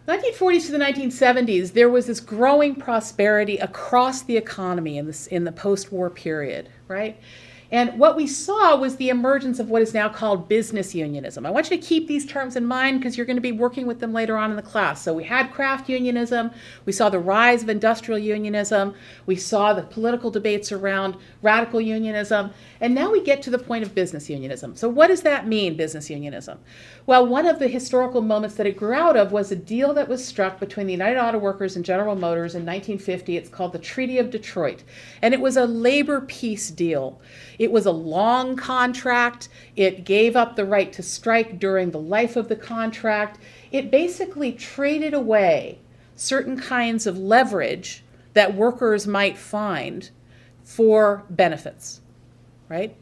1940s to the 1970s, there was this growing prosperity across the economy in the post-war period, right? And what we saw was the emergence of what is now called business unionism. I want you to keep these terms in mind because you're going to be working with them later on in the class. So we had craft unionism, we saw the rise of industrial unionism, we saw the political debates around radical unionism, and now we get to the point of business unionism. So what does that mean, business unionism? Well, one of the historical moments that it grew out of was a deal that was struck between the United Auto Workers and General Motors in 1950. It's called the Treaty of Detroit, and it was a labor peace deal. It was a long contract. It gave up the right to strike during the life of the contract. It basically traded away certain kinds of leverage that workers might find for benefits, right?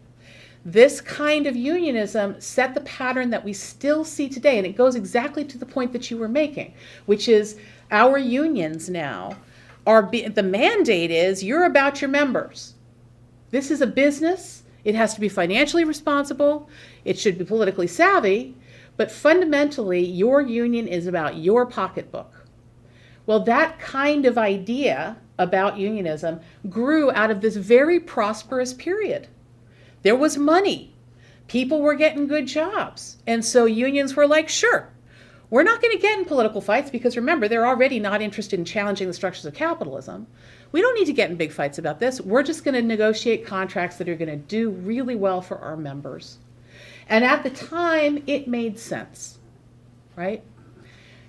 This kind of unionism set the pattern that we still see today, and it goes exactly to the point that you were making, which is our unions now the mandate is you're about your members. This is a business. It has to be financially responsible. It should be politically savvy, but fundamentally your union is about your pocketbook. Well, that kind of idea about unionism grew out of this very prosperous period. There was money. People were getting good jobs. And so unions were like, sure, we're not going to get in political fights because remember, they're already not interested in challenging the structures of capitalism. We don't need to get in big fights about this. We're just going to negotiate contracts that are going to do really well for our members. And at the time, it made sense, right?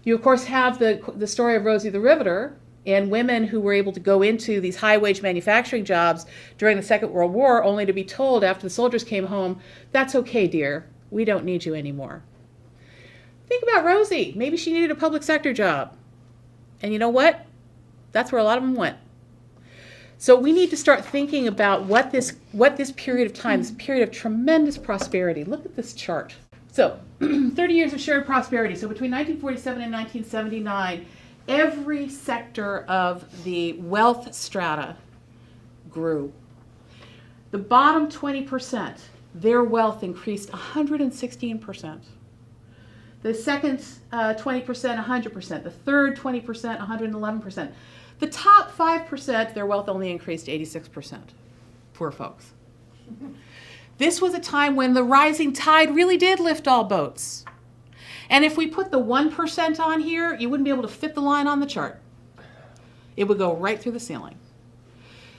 You, of course, have the story of Rosie the Riveter and women who were able to go into these high-wage manufacturing jobs during the Second World War, only to be told after the soldiers came home, that's okay, dear, we don't need you anymore. Think about Rosie. Maybe she needed a public sector job. And you know what? That's where a lot of them went. So we need to start thinking about what this period of time, this period of tremendous prosperity. Look at this chart. So 30 years of shared prosperity. So between 1947 and 1979, every sector of the wealth strata grew. The bottom 20%, their wealth increased 116%. The second 20%, 100%. The third 20%, 111%. The top 5%, their wealth only increased 86%. Poor folks. This was a time when the rising tide really did lift all boats. And if we put the 1% on here, you wouldn't be able to fit the line on the chart. It would go right through the ceiling.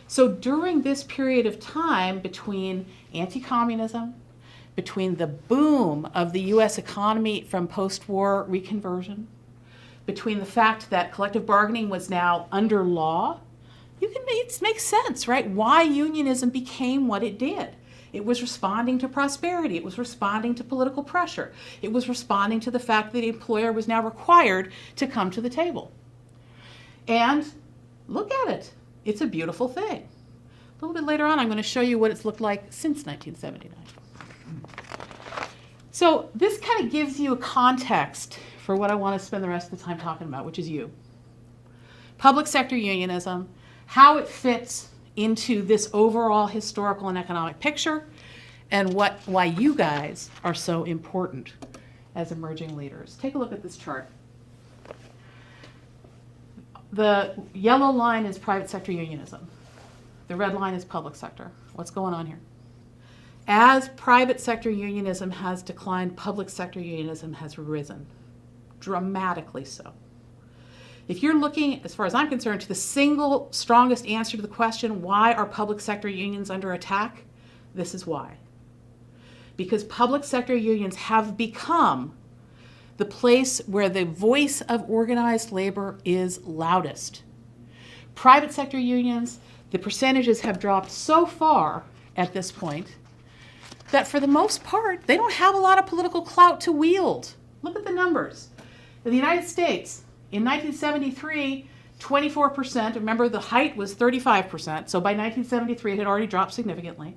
So during this period of time between anti-communism, between the boom of the U.S. economy from post-war reconversion, between the fact that collective bargaining was now under law, it makes sense, right? Why unionism became what it did. It was responding to prosperity. It was responding to political pressure. It was responding to the fact that the employer was now required to come to the table. And look at it. It's a beautiful thing. A little bit later on, I'm going to show you what it's looked like since 1979. So this kind of gives you a context for what I want to spend the rest of the time talking about, which is you. Public sector unionism, how it fits into this overall historical and economic picture, and why you guys are so important as emerging leaders. Take a look at this chart. The yellow line is private sector unionism. The red line is public sector. What's going on here? As private sector unionism has declined, public sector unionism has risen, dramatically so. If you're looking, as far as I'm concerned, to the single strongest answer to the question, why are public sector unions under attack? This is why. Because public sector unions have become the place where the voice of organized labor is loudest. Private sector unions, the percentages have dropped so far at this point that for the most part, they don't have a lot of political clout to wield. Look at the numbers. In the United States, in 1973, 24%, remember the height was 35%, so by 1973 it had already dropped significantly.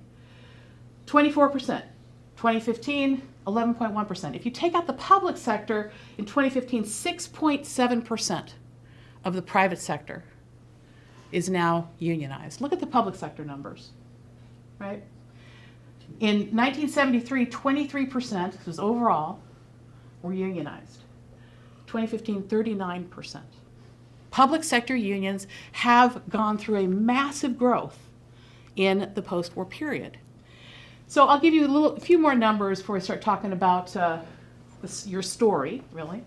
24%. 2015, 11.1%. If you take out the public sector, in 2015, 6.7% of the private sector is now unionized. Look at the public sector numbers, right? In 1973, 23%, this was overall, were unionized. 2015, 39%. Public sector unions have gone through a massive growth in the post-war period. So I'll give you a few more numbers before we start talking about your story, really.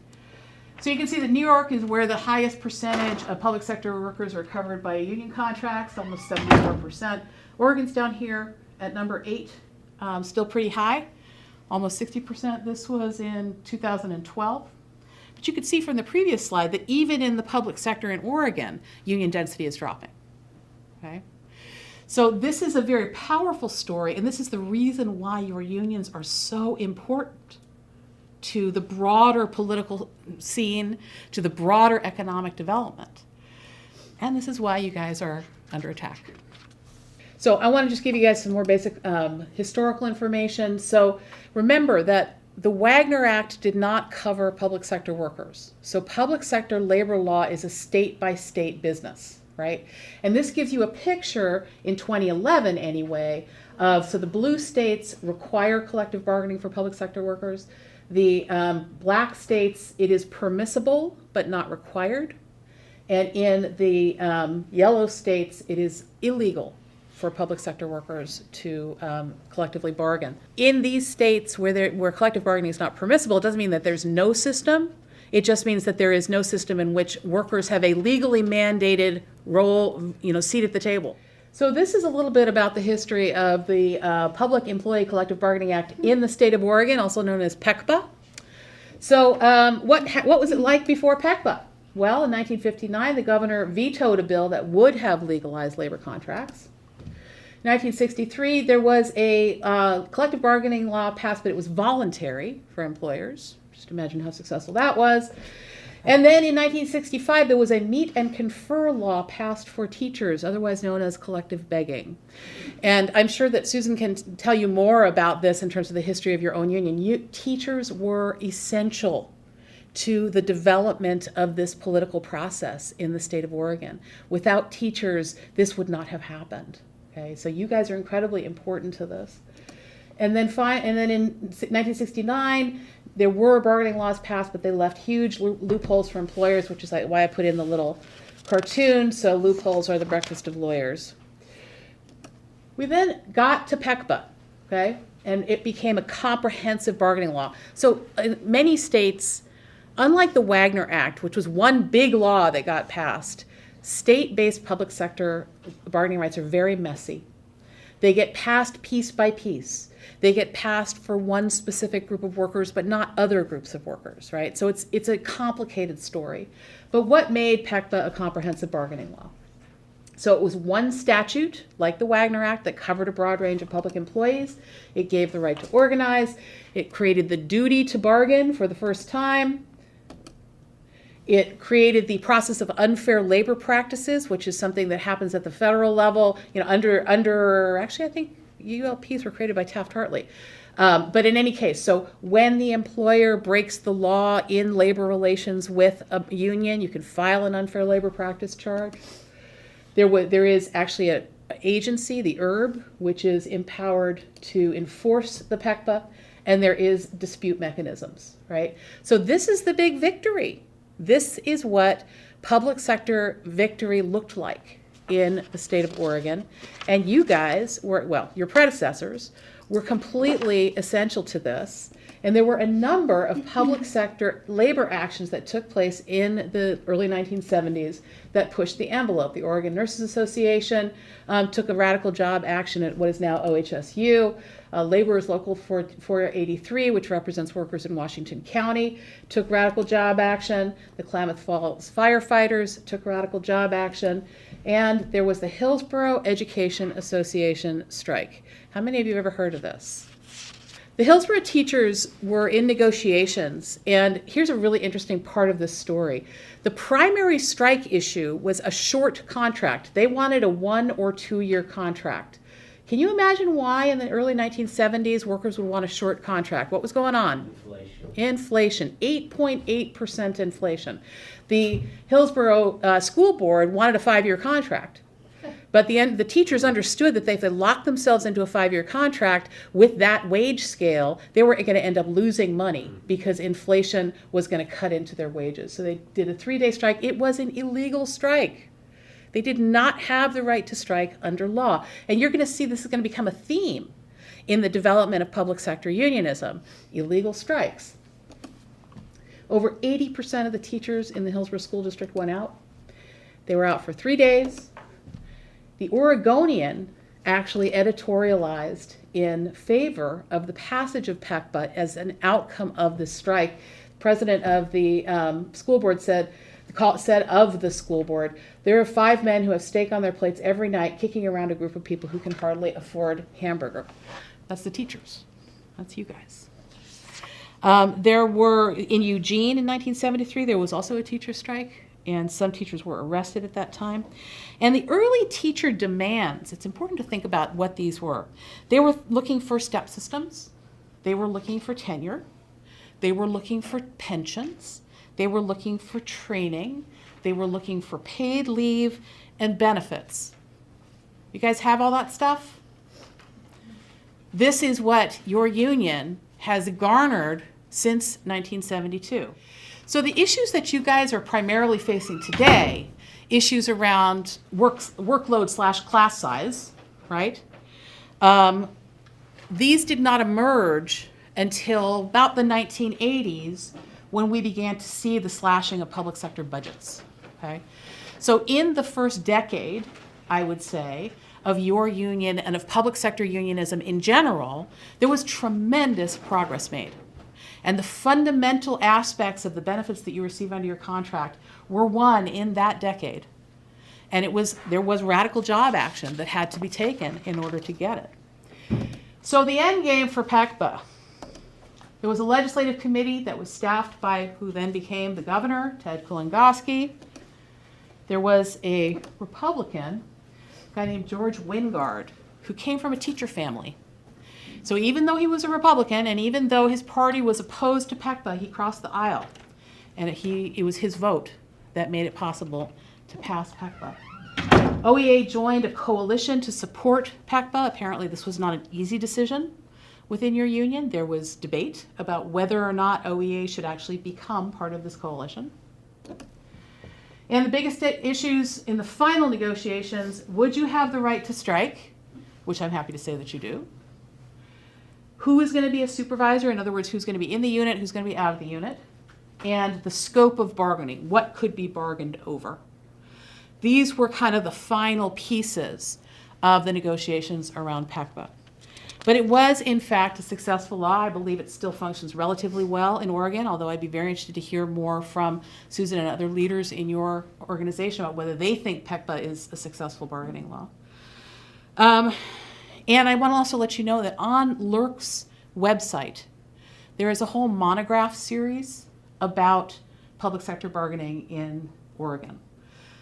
So you can see that New York is where the highest percentage of public sector workers are covered by union contracts, almost 74%. Oregon's down here at number 8, still pretty high, almost 60%. This was in 2012. But you could see from the previous slide that even in the public sector in Oregon, union density is dropping. Okay? So this is a very powerful story, and this is the reason why your unions are so important to the broader political scene, to the broader economic development. And this is why you guys are under attack. So I want to just give you guys some more basic historical information. So remember that the Wagner Act did not cover public sector workers. So public sector labor law is a state-by-state business, right? And this gives you a picture, in 2011 anyway, so the blue states require collective bargaining for public sector workers. The black states, it is permissible but not required. And in the yellow states, it is illegal for public sector workers to collectively bargain. In these states where collective bargaining is not permissible, it doesn't mean that there's no system. It just means that there is no system in which workers have a legally mandated role, seat at the table. So this is a little bit about the history of the Public Employee Collective Bargaining Act in the state of Oregon, also known as PECBA. So what was it like before PECBA? Well, in 1959, the governor vetoed a bill that would have legalized labor contracts. In 1963, there was a collective bargaining law passed, but it was voluntary for employers. Just imagine how successful that was. And then in 1965, there was a meet and confer law passed for teachers, otherwise known as collective begging. And I'm sure that Susan can tell you more about this in terms of the history of your own union. Teachers were essential to the development of this political process in the state of Oregon. Without teachers, this would not have happened. Okay, so you guys are incredibly important to this. And then in 1969, there were bargaining laws passed, but they left huge loopholes for employers, which is why I put in the little cartoon. So loopholes are the breakfast of lawyers. We then got to PECBA, okay, and it became a comprehensive bargaining law. So in many states, unlike the Wagner Act, which was one big law that got passed, state-based public sector bargaining rights are very messy. They get passed piece by piece. They get passed for one specific group of workers, but not other groups of workers, right? So it's a complicated story. But what made PECBA a comprehensive bargaining law? So it was one statute, like the Wagner Act, that covered a broad range of public employees. It gave the right to organize. It created the duty to bargain for the first time. It created the process of unfair labor practices, which is something that happens at the federal level, actually I think ULPs were created by Taft-Hartley. But in any case, so when the employer breaks the law in labor relations with a union, you can file an unfair labor practice charge. There is actually an agency, the ERB, which is empowered to enforce the PECBA, and there is dispute mechanisms, right? So this is the big victory. This is what public sector victory looked like in the state of Oregon. And you guys your predecessors were completely essential to this. And there were a number of public sector labor actions that took place in the early 1970s that pushed the envelope. The Oregon Nurses Association took a radical job action at what is now OHSU. Laborers Local 483, which represents workers in Washington County, took radical job action. The Klamath Falls firefighters took radical job action. And there was the Hillsborough Education Association strike. How many of you have ever heard of this? The Hillsborough teachers were in negotiations, and here's a really interesting part of this story. The primary strike issue was a short contract. They wanted a 1 or 2 year contract. Can you imagine why in the early 1970s workers would want a short contract? What was going on? Inflation. 8.8% inflation. The Hillsborough School Board wanted a 5-year contract. But the teachers understood that if they locked themselves into a 5-year contract with that wage scale, they were going to end up losing money because inflation was going to cut into their wages. So they did a 3-day strike. It was an illegal strike. They did not have the right to strike under law. And you're going to see this is going to become a theme in the development of public sector unionism, illegal strikes. Over 80% of the teachers in the Hillsborough School District went out. They were out for 3 days. The Oregonian actually editorialized in favor of the passage of PECBA as an outcome of the strike. The president of the school board said of the school board, there are 5 men who have steak on their plates every night kicking around a group of people who can hardly afford hamburger. That's the teachers. That's you guys. There were, in Eugene in 1973, there was also a teacher strike, and some teachers were arrested at that time. And the early teacher demands, it's important to think about what these were. They were looking for step systems. They were looking for tenure. They were looking for pensions. They were looking for training. They were looking for paid leave and benefits. You guys have all that stuff? This is what your union has garnered since 1972. So the issues that you guys are primarily facing today, issues around workload/class size, right? These did not emerge until about the 1980s when we began to see the slashing of public sector budgets, okay? So in the first decade, I would say, of your union and of public sector unionism in general, there was tremendous progress made. And the fundamental aspects of the benefits that you receive under your contract were won in that decade. And there was radical job action that had to be taken in order to get it. So the end game for PECBA, there was a legislative committee that was staffed by who then became the governor, Ted Kulongoski. There was a Republican, a guy named George Wingard, who came from a teacher family. So even though he was a Republican, and even though his party was opposed to PECBA, he crossed the aisle. And it was his vote that made it possible to pass PECBA. OEA joined a coalition to support PECBA. Apparently this was not an easy decision within your union. There was debate about whether or not OEA should actually become part of this coalition. And the biggest issues in the final negotiations, would you have the right to strike, which I'm happy to say that you do. Who is going to be a supervisor? In other words, who's going to be in the unit, who's going to be out of the unit? And the scope of bargaining, what could be bargained over? These were kind of the final pieces of the negotiations around PECBA. But it was, in fact, a successful law. I believe it still functions relatively well in Oregon, although I'd be very interested to hear more from Susan and other leaders in your organization about whether they think PECBA is a successful bargaining law. And I want to also let you know that on LERC's website, there is a whole monograph series about public sector bargaining in Oregon.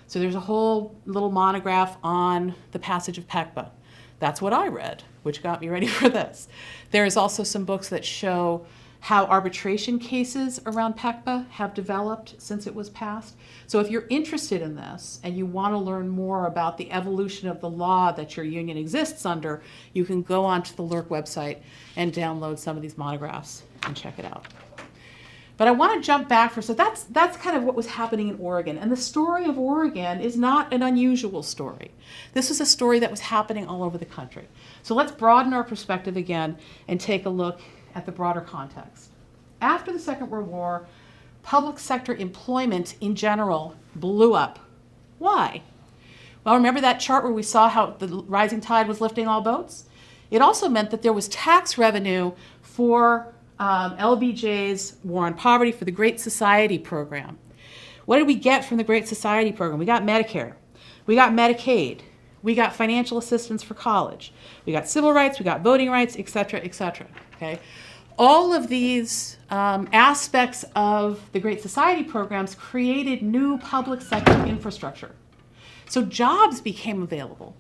So there's a whole little monograph on the passage of PECBA. That's what I read, which got me ready for this. There is also some books that show how arbitration cases around PECBA have developed since it was passed. So if you're interested in this and you want to learn more about the evolution of the law that your union exists under, you can go onto the LERC website and download some of these monographs and check it out. But I want to jump back so that's kind of what was happening in Oregon. And the story of Oregon is not an unusual story. This was a story that was happening all over the country. So let's broaden our perspective again and take a look at the broader context. After the Second World War, public sector employment in general blew up. Why? Well, remember that chart where we saw how the rising tide was lifting all boats? It also meant that there was tax revenue for LBJ's War on Poverty, for the Great Society program. What did we get from the Great Society program? We got Medicare, we got Medicaid, we got financial assistance for college, we got civil rights, we got voting rights, et cetera, okay? All of these aspects of the Great Society programs created new public sector infrastructure. So jobs became available.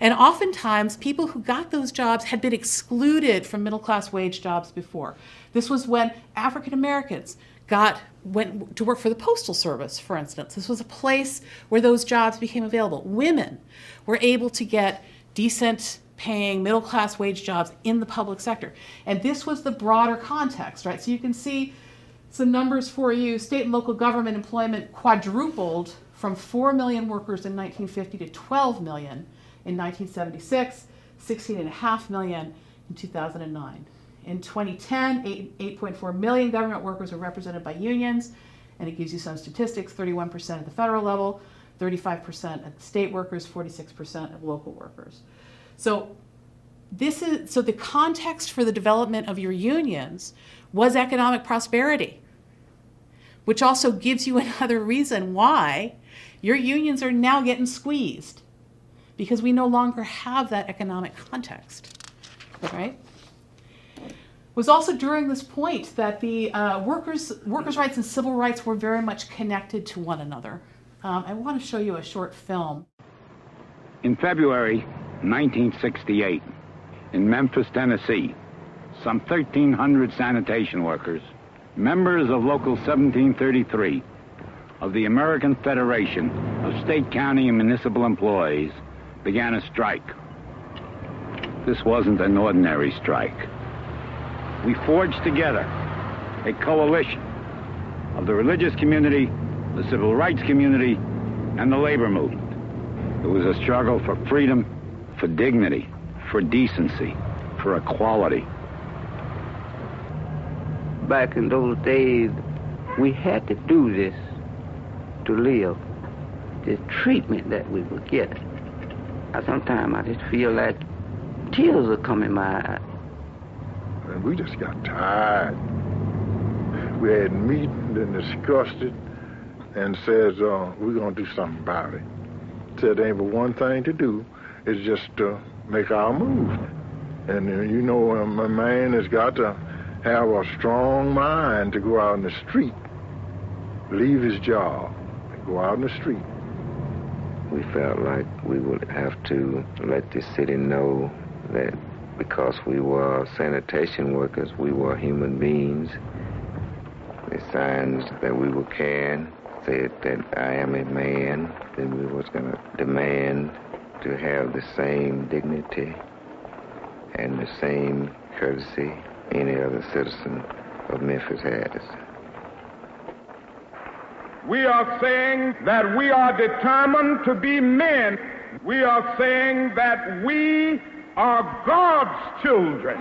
And oftentimes, people who got those jobs had been excluded from middle-class wage jobs before. This was when African Americans went to work for the Postal Service, for instance. This was a place where those jobs became available. Women were able to get decent paying middle-class wage jobs in the public sector. And this was the broader context, right? So you can see some numbers for you. State and local government employment quadrupled from 4 million workers in 1950 to 12 million in 1976, 16.5 million in 2009. In 2010, 8.4 million government workers were represented by unions, and it gives you some statistics: 31% at the federal level, 35% at the state workers, 46% of local workers. So the context for the development of your unions was economic prosperity, which also gives you another reason why your unions are now getting squeezed, because we no longer have that economic context, right? It was also during this point that the workers' rights and civil rights were very much connected to one another. I want to show you a short film. In February 1968, in Memphis, Tennessee, some 1,300 sanitation workers, members of Local 1733 of the American Federation of State, County, and Municipal Employees, began a strike. This wasn't an ordinary strike. We forged together a coalition of the religious community, the civil rights community, and the labor movement. It was a struggle for freedom, for dignity, for decency, for equality. Back in those days, we had to do this to live. The treatment that we were getting. Sometimes I just feel like tears are coming in my eyes. And we just got tired. We had meeting and discussed it and said, we're going to do something about it. Said there ain't but one thing to do, is just to make our move. And you know, a man has got to have a strong mind to go out in the street, leave his job, and go out in the street. We felt like we would have to let the city know that because we were sanitation workers, we were human beings. The signs that we were carrying said that I am a man. Then we was going to demand to have the same dignity and the same courtesy any other citizen of Memphis has. We are saying that we are determined to be men. We are saying that we are God's children.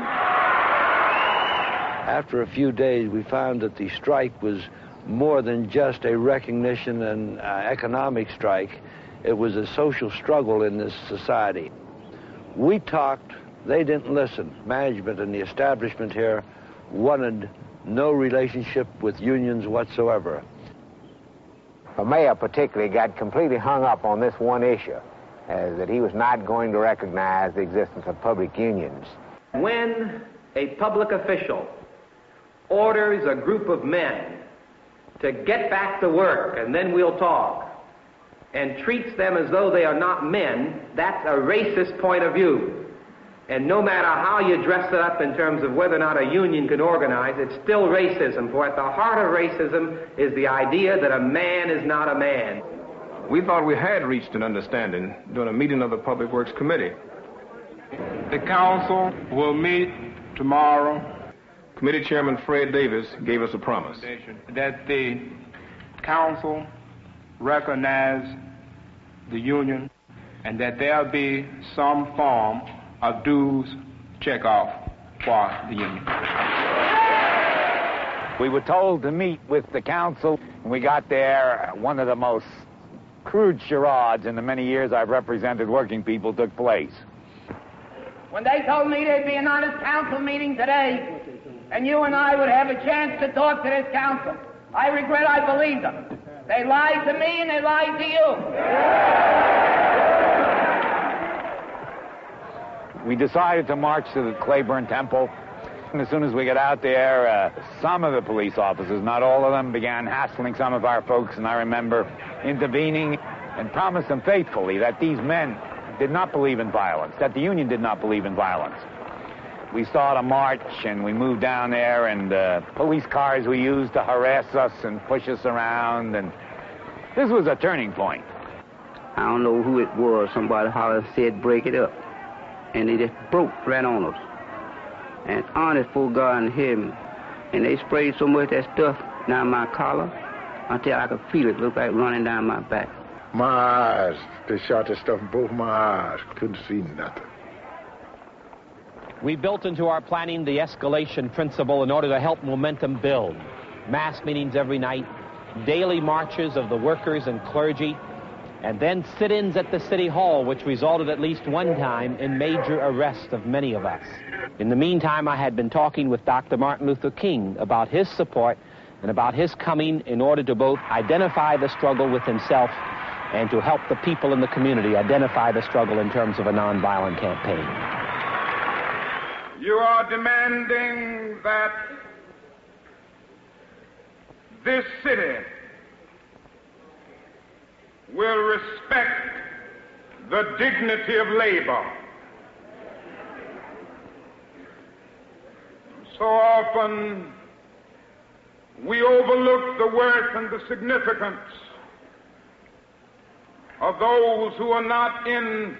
After a few days, we found that the strike was more than just a recognition and economic strike. It was a social struggle in this society. We talked, they didn't listen. Management and the establishment here wanted no relationship with unions whatsoever. The mayor particularly got completely hung up on this one issue, that he was not going to recognize the existence of public unions. When a public official orders a group of men to get back to work and then we'll talk, and treats them as though they are not men, that's a racist point of view. And no matter how you dress it up in terms of whether or not a union can organize, it's still racism. For at the heart of racism is the idea that a man is not a man. We thought we had reached an understanding during a meeting of the Public Works Committee. The council will meet tomorrow. Committee Chairman Fred Davis gave us a promise that the council recognize the union and that there'll be some form of dues checkoff for the union. We were told to meet with the council. When we got there, one of the most crude charades in the many years I've represented working people took place. When they told me there'd be an honest council meeting today, and you and I would have a chance to talk to this council, I regret I believed them. They lied to me and they lied to you. We decided to march to the Claiborne Temple. And as soon as we got out there, some of the police officers, not all of them, began hassling some of our folks, and I remember intervening and promised them faithfully that these men did not believe in violence, that the union did not believe in violence. We saw the march, and we moved down there, and police cars we used to harass us and push us around, and this was a turning point. I don't know who it was. Somebody hollered and said, break it up. And they just broke right on us. And honest for God and heaven. And they sprayed so much of that stuff down my collar until I could feel it look like running down my back. My eyes, they shot that stuff in both my eyes. Couldn't see nothing. We built into our planning the escalation principle in order to help momentum build. Mass meetings every night, daily marches of the workers and clergy, and then sit-ins at the City Hall, which resulted at least one time in major arrest of many of us. In the meantime, I had been talking with Dr. Martin Luther King about his support and about his coming in order to both identify the struggle with himself and to help the people in the community identify the struggle in terms of a nonviolent campaign. You are demanding that this city will respect the dignity of labor. So often we overlook the worth and the significance of those who are not in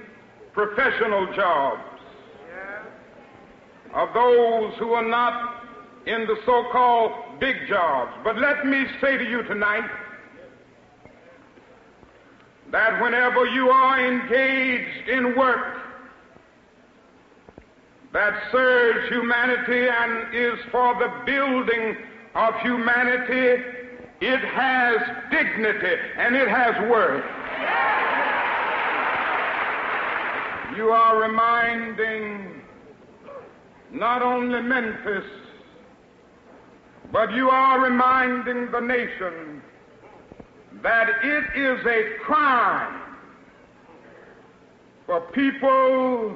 professional jobs, of those who are not in the so-called big jobs. But let me say to you tonight that whenever you are engaged in work that serves humanity and is for the building of humanity, it has dignity and it has worth. You are reminding not only Memphis, but you are reminding the nation that it is a crime for people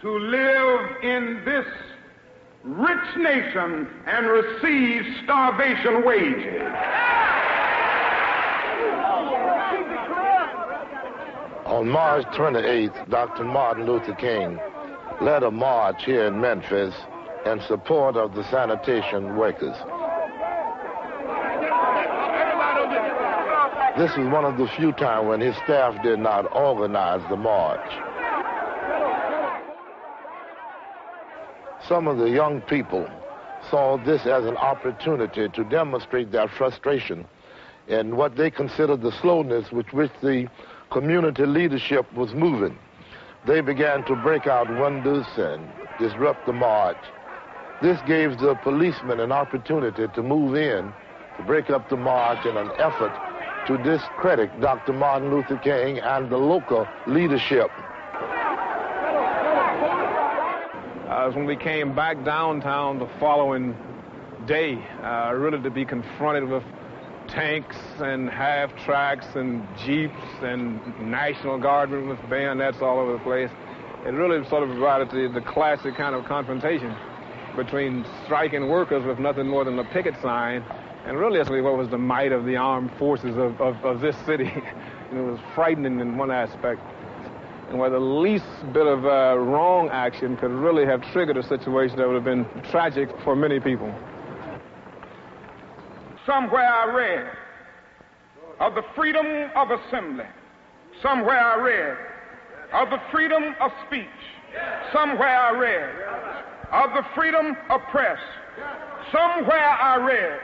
to live in this rich nation and receive starvation wages. On March 28th, Dr. Martin Luther King led a march here in Memphis in support of the sanitation workers. This was one of the few times when his staff did not organize the march. Some of the young people saw this as an opportunity to demonstrate their frustration in what they considered the slowness with which the community leadership was moving. They began to break out windows and disrupt the march. This gave the policemen an opportunity to move in, to break up the march in an effort to discredit Dr. Martin Luther King and the local leadership. When we came back downtown the following day, really to be confronted with tanks and half-tracks and jeeps and National Guardsmen with bayonets all over the place, it really sort of provided the classic kind of confrontation between striking workers with nothing more than a picket sign and really what was the might of the armed forces of this city. And it was frightening in one aspect, and where the least bit of wrong action could really have triggered a situation that would have been tragic for many people. Somewhere I read of the freedom of assembly. Somewhere I read of the freedom of speech. Somewhere I read of the freedom of press. Somewhere I read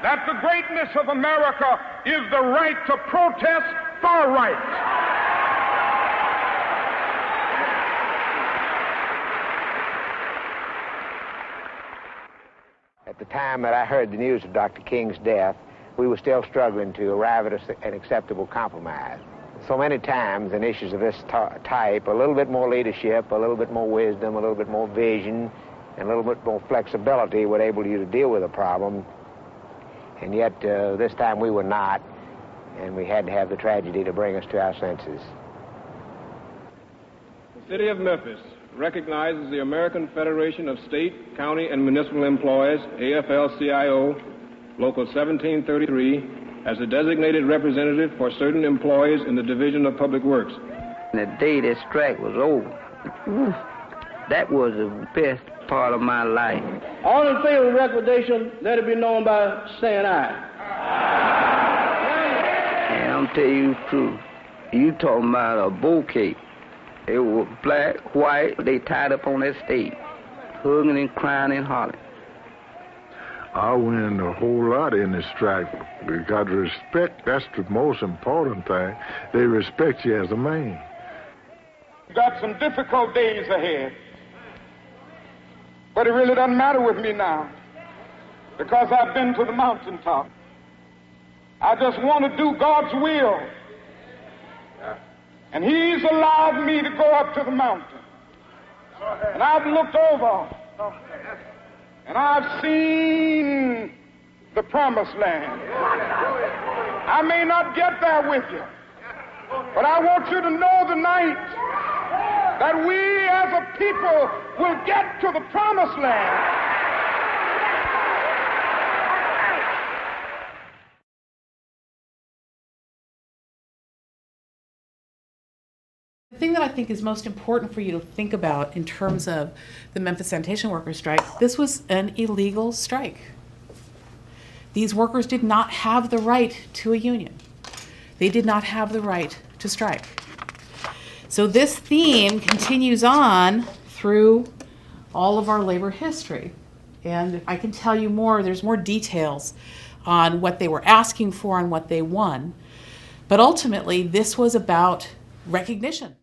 that the greatness of America is the right to protest for rights. At the time that I heard the news of Dr. King's death, we were still struggling to arrive at an acceptable compromise. So many times in issues of this type, a little bit more leadership, a little bit more wisdom, a little bit more vision, and a little bit more flexibility would enable you to deal with a problem. And yet this time we were not, and we had to have the tragedy to bring us to our senses. The City of Memphis recognizes the American Federation of State, County, and Municipal Employees, AFL-CIO, Local 1733, as a designated representative for certain employees in the Division of Public Works. The day that strike was over, That was the best part of my life. All in favor of the recommendation, let it be known by saying aye. And I'm telling you the truth. You talking about a bouquet. It was black, white, they tied up on that stage, hugging and crying and hollering. I win a whole lot in this strike because respect, that's the most important thing. They respect you as a man. We've got some difficult days ahead. But it really doesn't matter with me now because I've been to the mountaintop. I just want to do God's will. And He's allowed me to go up to the mountain. And I've looked over and I've seen the promised land. I may not get there with you, but I want you to know tonight that we as a people will get to the promised land. The thing that I think is most important for you to think about in terms of the Memphis sanitation workers strike, this was an illegal strike. These workers did not have the right to a union. They did not have the right to strike. So this theme continues on through all of our labor history. And I can tell you more, there's more details on what they were asking for and what they won. But ultimately, this was about recognition.